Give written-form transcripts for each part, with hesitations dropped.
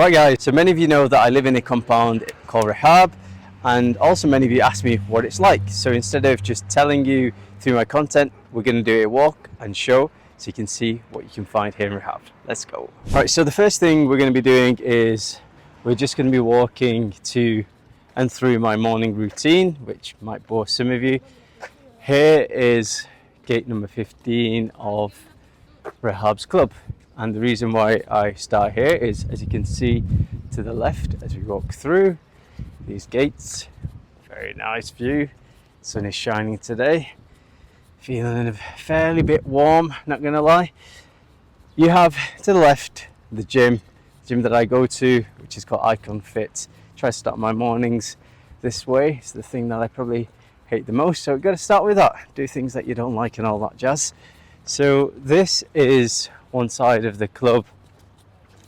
Right guys, so many of you know that I live in a compound called Rahab, and also many of you asked me what it's like. So instead of just telling you through my content, we're going to do a walk and show so you can see what you can find here in Rahab. Let's go. Alright, so the first thing we're going to be doing is we're just going to be walking to and through my morning routine, which might bore some of you. Here is gate number 15 of Rahab's club. And the reason why I start here is, as you can see to the left as we walk through these gates, very nice view. Sun is shining today, feeling a fairly bit warm, not gonna lie. You have to the left the gym that I go to, which is called Icon Fit. Try to start my mornings this way. It's the thing that I probably hate the most, so we've got to start with that. Do things that you don't like and all that jazz. So this is one side of the club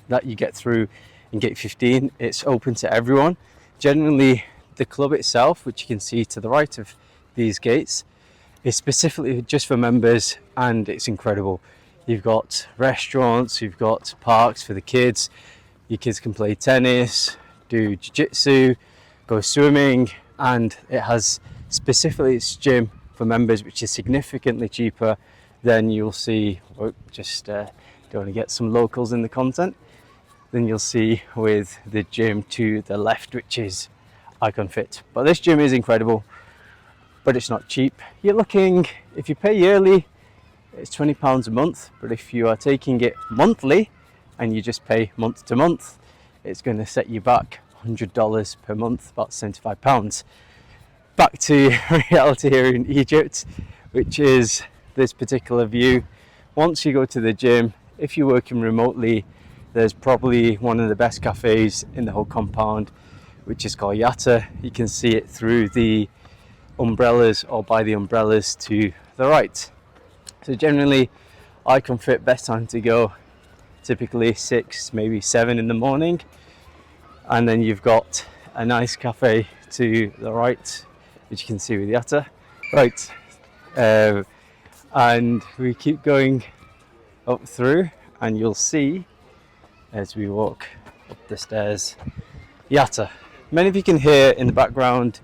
that you get through in gate 15. It's open to everyone. Generally the club itself, which you can see to the right of these gates, is specifically just for members, and it's incredible. You've got restaurants, you've got parks for the kids. Your kids can play tennis, do jiu-jitsu, go swimming, and it has specifically its gym for members, which is significantly cheaper than you'll see. Don't want to get some locals in the content. Then you'll see with the gym to the left, which is Icon Fit. But this gym is incredible, but it's not cheap. You're looking, if you pay yearly, it's £20 a month. But if you are taking it monthly and you just pay month to month, it's going to set you back $100 per month, about £75. Back to reality here in Egypt, which is this particular view. Once you go to the gym, if you're working remotely, there's probably one of the best cafes in the whole compound, which is called Yatta. You can see it through the umbrellas or by the umbrellas to the right. So generally Icon Fit, best time to go, typically 6, maybe 7 in the morning. And then you've got a nice cafe to the right, which you can see with Yatta. Right. And we keep going up through, and you'll see as we walk up the stairs Yatta. Many of you can hear in the background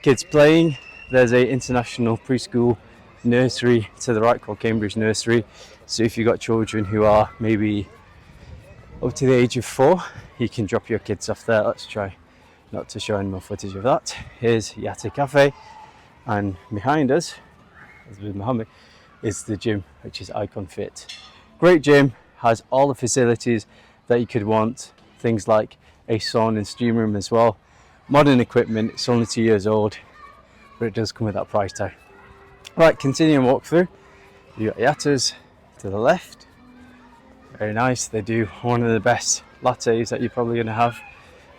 kids playing. There's a international preschool nursery to the right called Cambridge Nursery. So if you've got children who are maybe up to the age of 4, you can drop your kids off there. Let's try not to show any more footage of that. Here's Yatta Cafe, and behind us, as with Mohammed, is the gym, which is Icon Fit. Great gym, has all the facilities that you could want, things like a sauna and steam room as well. Modern equipment. It's only 2 years old, but it does come with that price tag. Right, continuing walk through, you got Yatta's to the left. Very nice. They do one of the best lattes that you're probably going to have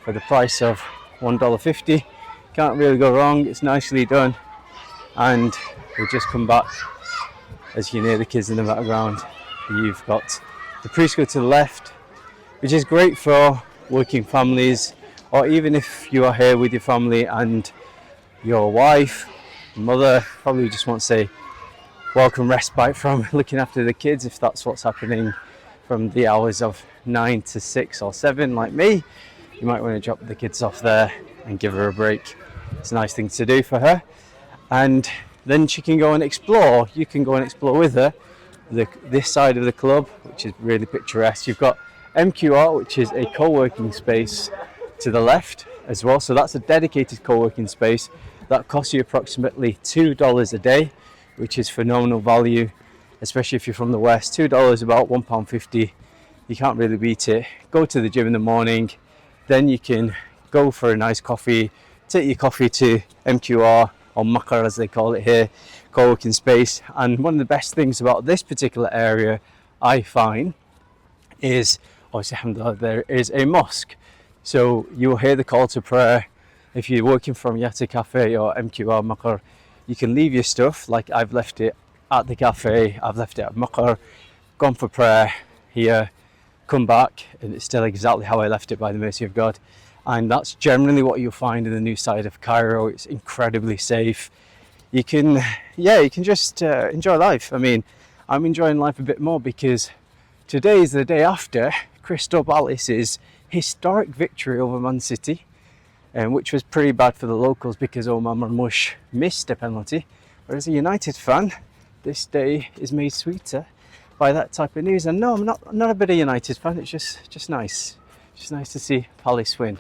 for the price of $1.50. Can't really go wrong. It's nicely done. And we'll just come back. As you can hear the kids in the background, you've got the preschool to the left, which is great for working families, or even if you are here with your family and your wife, mother, probably just want to say welcome respite from looking after the kids, if that's what's happening from the hours of 9 to 6 or 7 like me. You might want to drop the kids off there and give her a break. It's a nice thing to do for her, and then she can go and explore. You can go and explore with her this side of the club, which is really picturesque. You've got MQR, which is a co-working space to the left as well. So that's a dedicated co-working space that costs you approximately $2 a day, which is phenomenal value, especially if you're from the West. $2, about £1.50. You can't really beat it. Go to the gym in the morning, then you can go for a nice coffee, take your coffee to MQR, or Makar as they call it here, co-working space. And one of the best things about this particular area, I find, is obviously, alhamdulillah, there is a mosque. So you'll hear the call to prayer. If you're working from Yatta Cafe or MQR Makar, you can leave your stuff, like I've left it at the cafe, I've left it at Makar, gone for prayer here, come back, and it's still exactly how I left it, by the mercy of God. And that's generally what you'll find in the new side of Cairo. It's incredibly safe. You can just enjoy life. I mean, I'm enjoying life a bit more because today is the day after Crystal Palace's historic victory over Man City, which was pretty bad for the locals because Omar Marmoush missed a penalty. Whereas a United fan, this day is made sweeter by that type of news. And no, I'm not a bit of United fan. It's just nice. Just nice to see Palace win.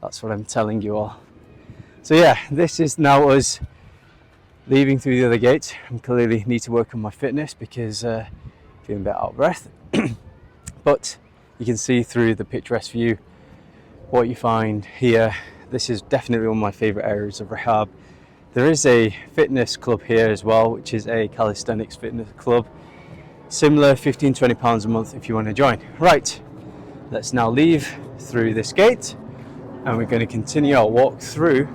That's what I'm telling you all. So yeah, this is now us leaving through the other gate. I clearly need to work on my fitness because feeling a bit out of breath. But you can see through the picturesque view what you find here. This is definitely one of my favourite areas of Rahab. There is a fitness club here as well, which is a calisthenics fitness club. Similar, £15-20 a month if you want to join. Right, let's now leave through this gate and we're going to continue our walk through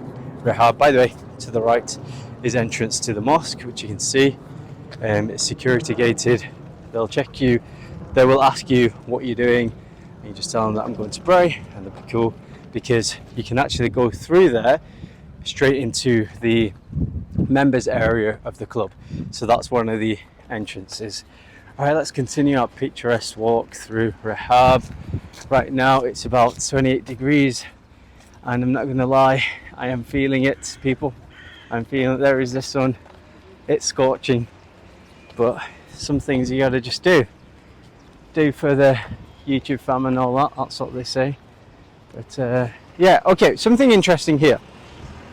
Rahab. By the way, to the right is entrance to the mosque, which you can see. It's security gated. They'll check you. They will ask you what you're doing. And you just tell them that I'm going to pray, and they'll be cool because you can actually go through there straight into the members area of the club. So that's one of the entrances. All right, let's continue our picturesque walk through Rahab. Right now it's about 28 degrees and I'm not going to lie, I am feeling it, people. I'm feeling there is the sun. It's scorching, but some things you gotta just do for the YouTube fam and all that. That's what they say. But yeah, okay, something interesting here.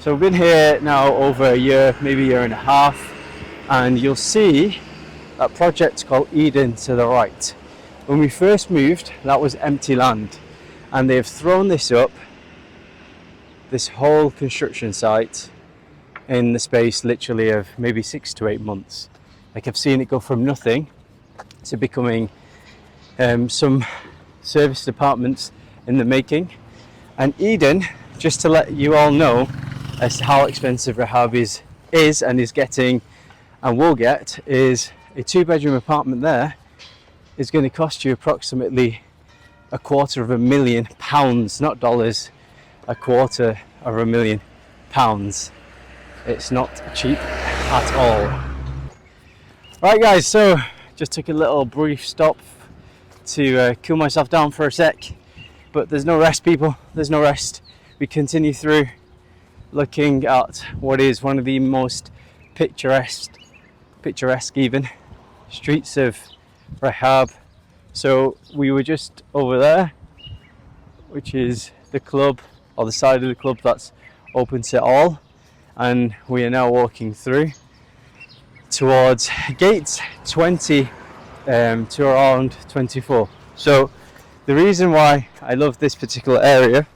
So we've been here now over a year, maybe a year and a half, and you'll see that project called Eden to the right. When we first moved, that was empty land, and they've thrown this up, this whole construction site, in the space literally of maybe 6 to 8 months. Like, I've seen it go from nothing to becoming some service departments in the making. And Eden, just to let you all know as to how expensive Rahab is and is getting and will get, is a 2-bedroom apartment there is going to cost you approximately £250,000, not dollars, £250,000. It's not cheap at all. Right guys, so just took a little brief stop to cool myself down for a sec, but there's no rest, people, there's no rest. We continue through looking at what is one of the most picturesque even streets of Rahab. So we were just over there, which is the club, or the side of the club that's open to all, and we are now walking through towards gate 20 to around 24. So the reason why I love this particular area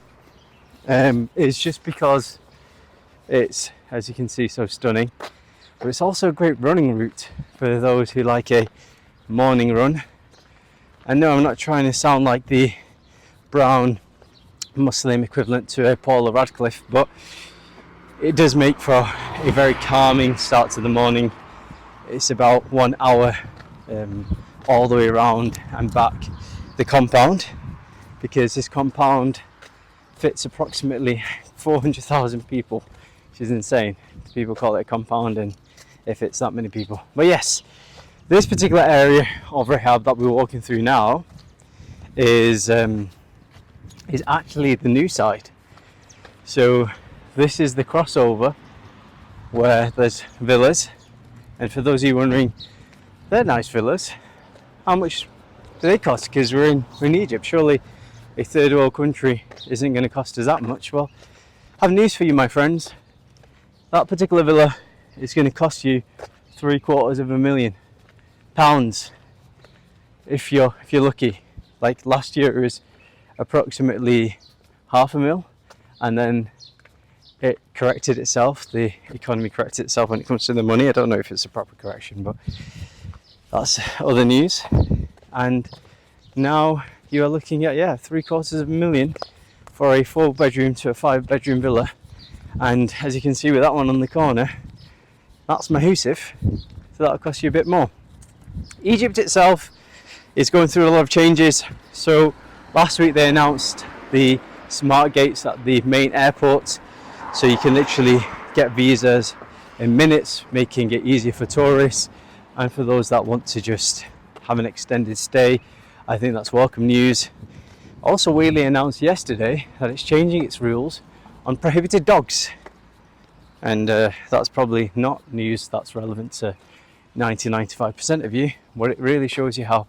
is just because it's, as you can see, so stunning, but it's also a great running route for those who like a morning run. I know I'm not trying to sound like the brown Muslim equivalent to a Paula Radcliffe, but it does make for a very calming start to the morning. It's about 1 hour all the way around and back the compound, because this compound fits approximately 400,000 people, which is insane. People call it a compound and if it's that many people. But yes, this particular area of Rahab that we're walking through now is actually the new side. So this is the crossover where there's villas, and for those of you wondering, they're nice villas. How much do they cost? Because we're in Egypt. Surely a third world country isn't going to cost us that much. Well, I have news for you, my friends. That particular villa is going to cost you £750,000 if you're lucky. Like last year it was approximately £500,000, and then it corrected itself. The economy corrected itself when it comes to the money. I don't know if it's a proper correction, but that's other news. And now you are looking at, yeah, £750,000 for a 4-bedroom to a 5-bedroom villa. And as you can see with that one on the corner, that's Mahusif, so that'll cost you a bit more. Egypt itself is going through a lot of changes. So last week they announced the smart gates at the main airport, so you can literally get visas in minutes, making it easier for tourists and for those that want to just have an extended stay. I think that's welcome news. Also weirdly announced yesterday that it's changing its rules on prohibited dogs. And that's probably not news that's relevant to 90-95% of you, but it really shows you how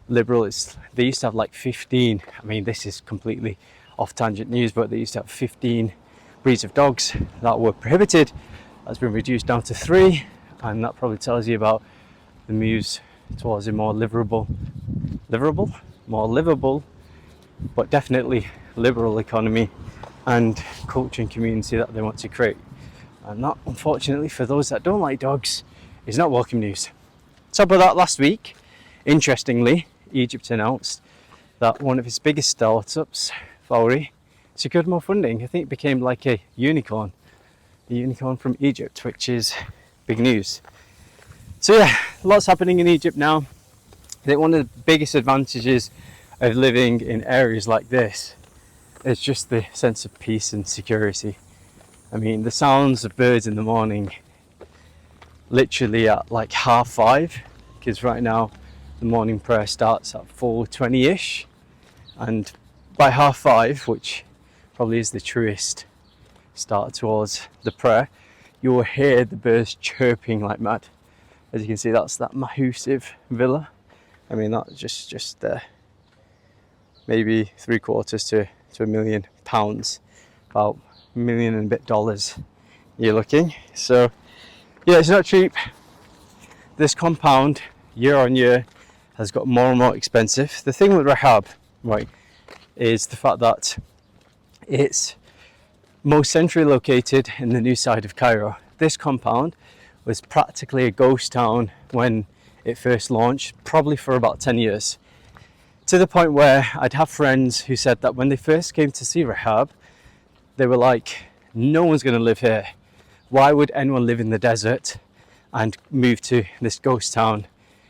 liberal it's. They used to have like 15, I mean this is completely off tangent news, but they used to have 15 breeds of dogs that were prohibited. That's been reduced down to 3, and that probably tells you about the moves towards a more livable, but definitely liberal economy and culture and community that they want to create. And that, unfortunately, for those that don't like dogs, is not welcome news. Top of that, last week, interestingly, Egypt announced that one of its biggest startups, Fawry, secured more funding. I think it became like a unicorn from Egypt, which is big news. So yeah, lots happening in Egypt now. I think one of the biggest advantages of living in areas like this is just the sense of peace and security. I mean, the sounds of birds in the morning, literally at like 5:30, because right now the morning prayer starts at 4:20ish, and by 5:30, which probably is the truest start towards the prayer, you will hear the birds chirping like mad. As you can see, that's that massive villa. I mean, that's just maybe £750,000 to £1 million, about $1 million and a bit dollars you're looking. So yeah, it's not cheap. This compound year on year has got more and more expensive. The thing with Rahab, right, is the fact that it's most centrally located in the new side of Cairo. This compound was practically a ghost town when it first launched, probably for about 10 years. To the point where I'd have friends who said that when they first came to see Rahab, they were like, no one's going to live here. Why would anyone live in the desert and move to this ghost town?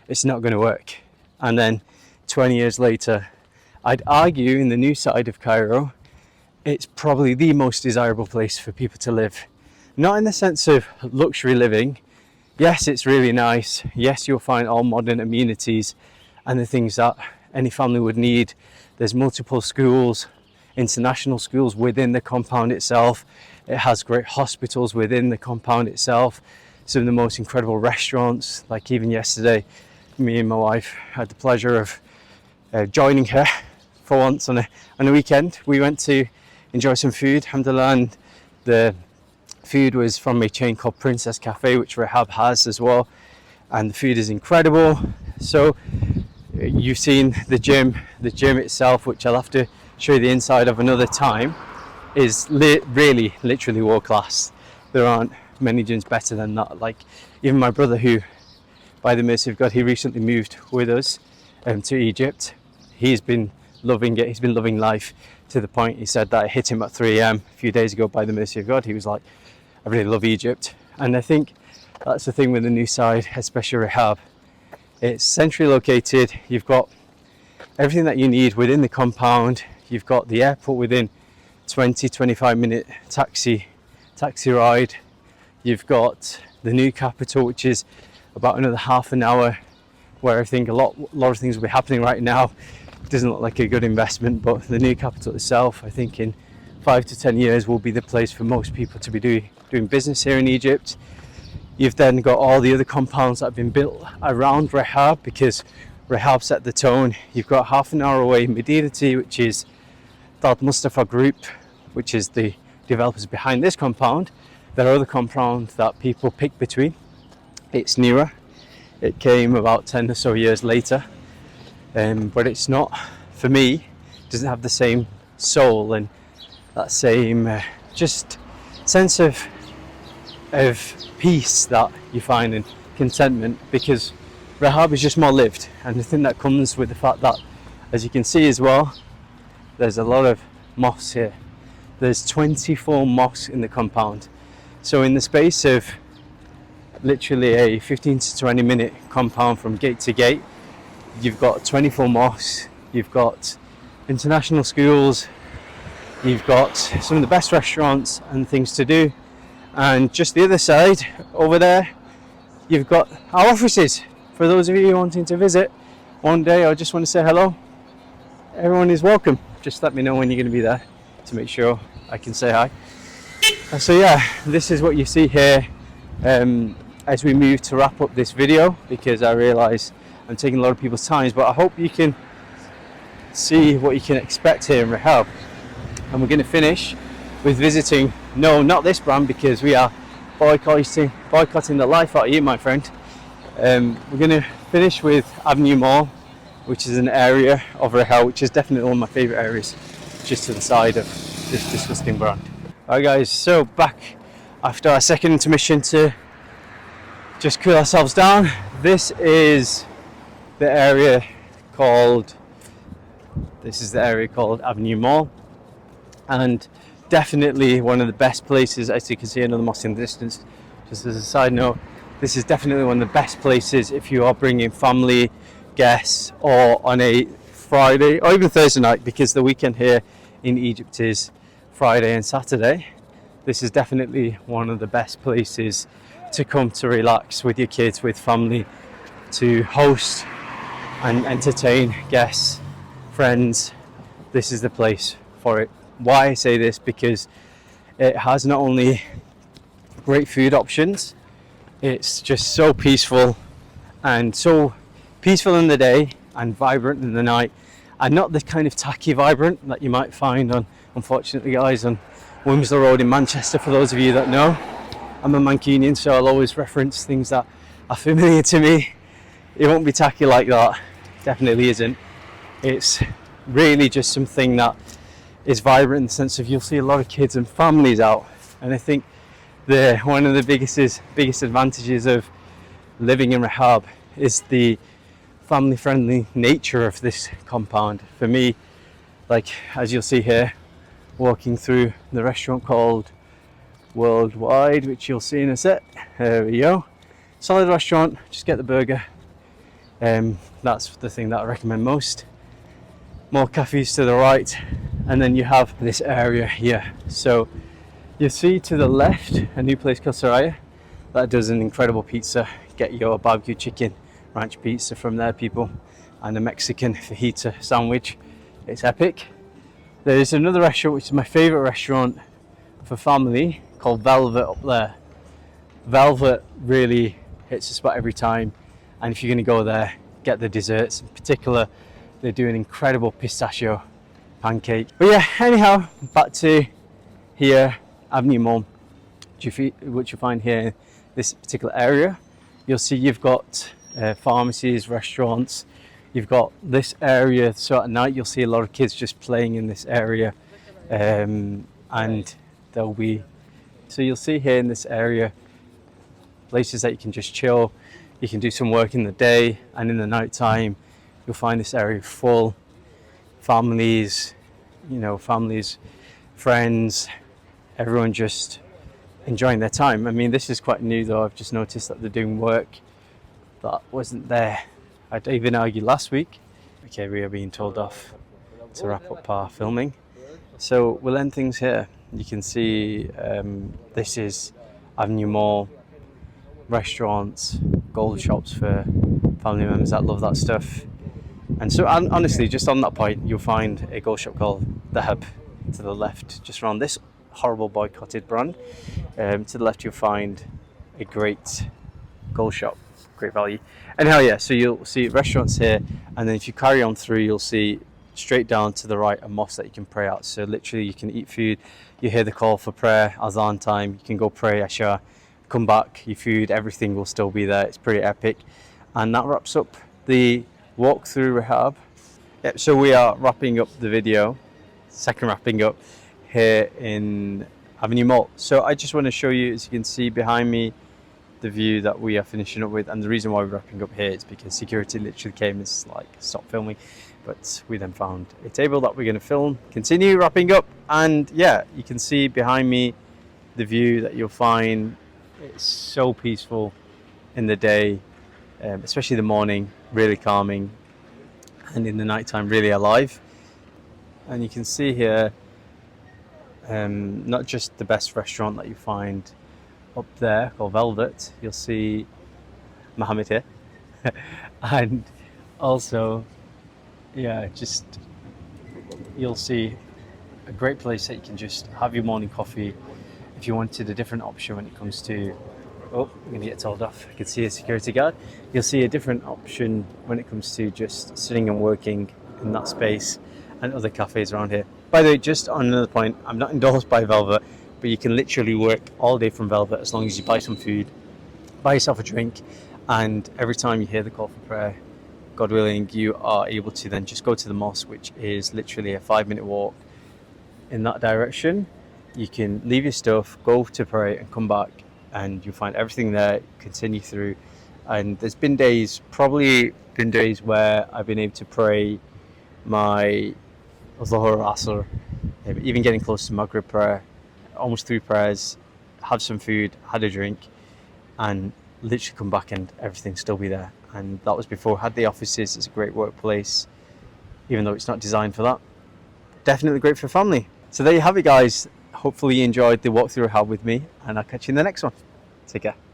It's not going to work. And then 20 years later, I'd argue in the new side of Cairo, it's probably the most desirable place for people to live. Not in the sense of luxury living. Yes, it's really nice. Yes, you'll find all modern amenities and the things that any family would need. There's multiple schools, international schools within the compound itself. It has great hospitals within the compound itself. Some of the most incredible restaurants, like even yesterday, me and my wife had the pleasure of joining her for once on a weekend. We went to enjoy some food, alhamdulillah, and the food was from a chain called Princess Cafe, which Rahab has as well, and the food is incredible. So you've seen the gym itself, which I'll have to show you the inside of another time, is really literally world class. There aren't many gyms better than that. Like even my brother, who by the mercy of God, he recently moved with us to Egypt. He's been loving it. He's been loving life to the point he said that it hit him at 3 a.m. a few days ago by the mercy of God. He was like, I really love Egypt. And I think that's the thing with the new side, especially Rehab. It's centrally located. You've got everything that you need within the compound. You've got the airport within 20-25 minute taxi ride. You've got the new capital, which is about another half an hour, where I think a lot of things will be happening right now. It doesn't look like a good investment, but the new capital itself, I think in 5 to 10 years will be the place for most people to be doing business here in Egypt. You've then got all the other compounds that have been built around Rehab, because Rehab set the tone. You've got half an hour away Medinati, which is Dad Mustafa Group, which is the developers behind this compound. There are other compounds that people pick between. It's nearer. It came about 10 or so years later, but it's not, for me, doesn't have the same soul and that same just sense of peace that you find in contentment, because Rahab is just more lived. And the thing that comes with the fact that, as you can see as well, there's a lot of mosques here. There's 24 mosques in the compound. So in the space of literally a 15 to 20 minute compound from gate to gate, you've got 24 mosques, you've got international schools, you've got some of the best restaurants and things to do. And just the other side over there, you've got our offices. For those of you wanting to visit one day or just want to say hello, everyone is welcome. just let me know when you're going to be there to make sure I can say hi. So yeah, this is what you see here as we move to wrap up this video, because I realise I'm taking a lot of people's times, but I hope you can see what you can expect here in Rahab. And we're going to finish with visiting, no, not this brand, because we are boycotting the life out of you, my friend. We're going to finish with Avenue Mall, which is an area of Rahab, which is definitely one of my favourite areas, just to the side of this disgusting brand. Alright guys, so back after our second intermission to just cool ourselves down. This is the area called Avenue Mall, and definitely one of the best places. As you can see another mosque in the distance. Just as a side note, this is definitely one of the best places if you are bringing family, guests, or on a Friday or even Thursday night, because the weekend here in Egypt is Friday and Saturday. This is definitely one of the best places to come to relax with your kids, with family, to host and entertain guests, friends. This is the place for it. Why I say this? Because it has not only great food options, it's just so peaceful, and so peaceful in the day and vibrant in the night, and not the kind of tacky vibrant that you might find on, unfortunately guys, on Wimbledon Road in Manchester. For those of you that know, I'm a Mancunian, so I'll always reference things that are familiar to me. It won't be tacky like that, definitely isn't. It's really just something that is vibrant in the sense of you'll see a lot of kids and families out, and I think one of the biggest advantages of living in Rahab is the family friendly nature of this compound. For me, like as you'll see here, walking through the restaurant called Worldwide, which you'll see in a sec. There we go. Solid restaurant, just get the burger. That's the thing that I recommend most. More cafes to the right, and then you have this area here. So you see to the left a new place called Soraya that does an incredible pizza. Get your barbecue chicken ranch pizza from there, people, and a Mexican fajita sandwich. It's epic. There's another restaurant which is my favorite restaurant for family called Velvet up there. Velvet really hits the spot every time, and if you're going to go there, get the desserts. In particular, they do an incredible pistachio pancake. But yeah, anyhow, back to here, Avenue Mall, which you find here in this particular area. You'll see you've got pharmacies, restaurants. You've got this area, so at night you'll see a lot of kids just playing in this area, and there'll be, so you'll see here in this area places that you can just chill. You can do some work in the day, and in the night time you'll find this area full. Families, friends, everyone just enjoying their time. I mean, this is quite new though. I've just noticed that they're doing work that wasn't there, I'd even argue, last week. Okay, we are being told off to wrap up our filming, so we'll end things here. You can see this is Avenue Mall, restaurants, gold shops for family members that love that stuff. And so, honestly, just on that point, you'll find a gold shop called Rahab to the left, just around this horrible boycotted brand. To the left, you'll find a great gold shop, great value. Anyhow, yeah, so you'll see restaurants here, and then if you carry on through, you'll see straight down to the right a mosque that you can pray at. So literally, you can eat food, you hear the call for prayer, azan time, you can go pray Asha, come back, your food, everything will still be there. It's pretty epic. And that wraps up the walk through Rahab. Yep, so we are wrapping up the video, second wrapping up here in Avenue Mall. So I just want to show you, as you can see behind me, the view that we are finishing up with. And the reason why we're wrapping up here is because security literally came and like, stop filming, but we then found a table that we're going to film, continue wrapping up. And yeah, you can see behind me the view that you'll find. It's so peaceful in the day, especially the morning, really calming, and in the nighttime really alive. And you can see here not just the best restaurant that you find up there called Velvet, you'll see Mohammed here and also, yeah, just you'll see a great place that you can just have your morning coffee. If you wanted a different option when it comes to, oh, I'm going to get told off. I can see a security guard. You'll see a different option when it comes to just sitting and working in that space and other cafes around here. By the way, just on another point, I'm not endorsed by Velvet, but you can literally work all day from Velvet as long as you buy some food, buy yourself a drink, and every time you hear the call for prayer, God willing, you are able to then just go to the mosque, which is literally a 5-minute walk in that direction. You can leave your stuff, go to pray, and come back, and you'll find everything there, continue through. And there's been days, probably been days where I've been able to pray my Dhuhr, Asr, even getting close to Maghrib prayer, almost 3 prayers, have some food, had a drink, and literally come back and everything still be there. And that was before I had the offices. It's a great workplace, even though it's not designed for that. Definitely great for family. So there you have it, guys. Hopefully you enjoyed the walkthrough Rahab with me, and I'll catch you in the next one. Take care.